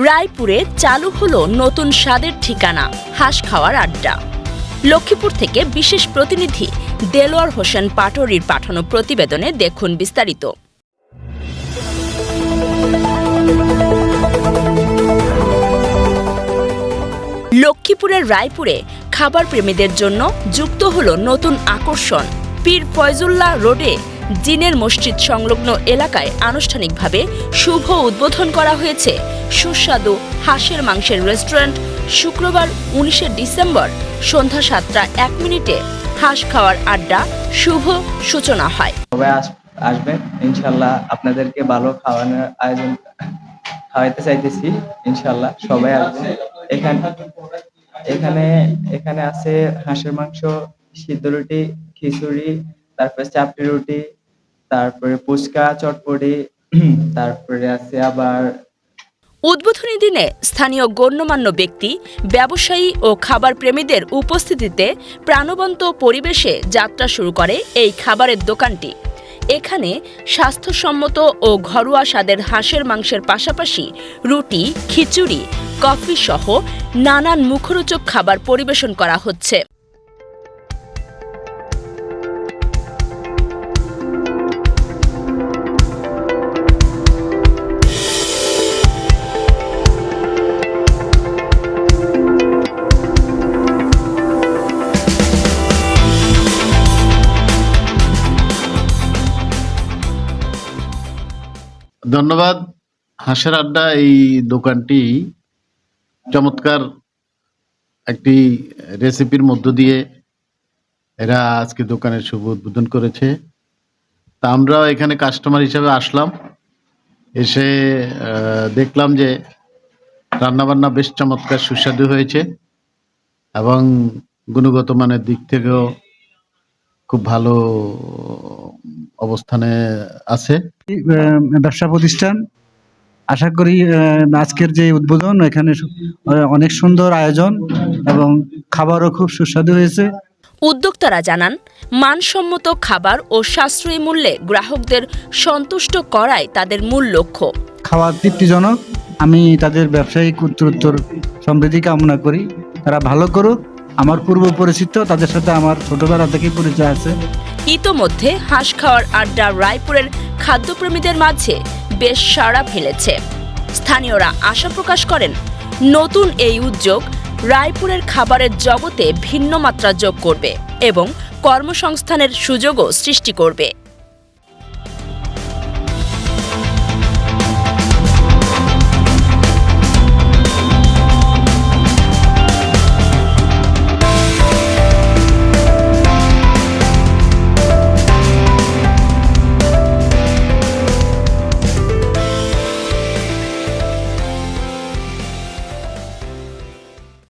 রায়পুরে চালু হলো নতুন স্বাদের ঠিকানা হাঁস খাওয়ার আড্ডা। লক্ষ্মীপুর থেকে বিশেষ প্রতিনিধি দেলোয়ার হোসেন পাটোয়ারির পাঠানো প্রতিবেদনে দেখুন বিস্তারিত। লক্ষ্মীপুরের রায়পুরে খাবার প্রেমীদের জন্য যুক্ত হলো নতুন আকর্ষণ। পীর ফয়জুল্লাহ রোডে জিনের মসজিদ সংলগ্ন এলাকায় আনুষ্ঠানিকভাবে শুভ উদ্বোধন করা হয়েছে সুস্বাদু হাঁসের মাংসের রেস্টুরেন্ট। শুক্রবার ১৯ ডিসেম্বর সন্ধ্যা ৭টা ১ মিনিটে হাঁস খাওয়ার আড্ডা শুভ সূচনা হয়। সবাই আসবেন ইনশাল্লাহ, আপনাদেরকে ভালো খাওয়ানোর আয়োজন খাওয়াইতে চাইতেছি ইনশাল্লাহ। সবাই আসবেন। এখানে আছে হাঁসের মাংস, সিদ্ধ রুটি, খিচুড়ি, তারপরে চাপড়ি রুটি, তারপরে ফুচকা, চটপটি, তারপরে আছে আবার। উদ্বোধনী দিনে স্থানীয় গণ্যমান্য ব্যক্তি, ব্যবসায়ী ও খাবার প্রেমীদের উপস্থিতিতে প্রাণবন্ত পরিবেশে যাত্রা শুরু করে এই খাবারের দোকানটি। এখানে স্বাস্থ্যসম্মত ও ঘরোয়া স্বাদের হাঁসের মাংসের পাশাপাশি রুটি, খিচুড়ি, কফি সহ নানান মুখরোচক খাবার পরিবেশন করা হচ্ছে। ধন্যবাদ। হাঁসের আড্ডা এই দোকানটি চমৎকার একটি রেসিপির মধ্য দিয়ে এরা আজকে দোকানের শুভ উদ্বোধন করেছে। তা আমরাও এখানে কাস্টমার হিসেবে আসলাম, এসে দেখলাম যে রান্নাবান্না বেশ চমৎকার সুস্বাদু হয়েছে এবং গুণগত মানের দিক থেকেও খুব ভালো অবস্থানে আছে। ব্যবসা প্রতিষ্ঠান, আশা করি আজকের যে উদ্বোধন এখানে অনেক সুন্দর আয়োজন এবং খাবারও খুব সুস্বাদু হয়েছে। উদ্যোক্তারা জানান, মানসম্মত খাবার ও সাশ্রয়ী মূল্যে গ্রাহকদের সন্তুষ্ট করাই তাদের মূল লক্ষ্য। খাবার তৃপ্তিজনক। আমি তাদের ব্যবসায়িক উত্তরোত্তর সমৃদ্ধি কামনা করি। তারা ভালো করুক। আমার পূর্ব পরিচিত, তাদের সাথে আমার ছোটবেলা থেকেই পরিচয় আছে। ইতোমধ্যে হাঁস খাওয়ার আড্ডা রায়পুরের খাদ্যপ্রেমীদের মাঝে বেশ সাড়া ফেলেছে। স্থানীয়রা আশা প্রকাশ করেন, নতুন এই উদ্যোগ রায়পুরের খাবারের জগতে ভিন্ন মাত্রা যোগ করবে এবং কর্মসংস্থানের সুযোগও সৃষ্টি করবে।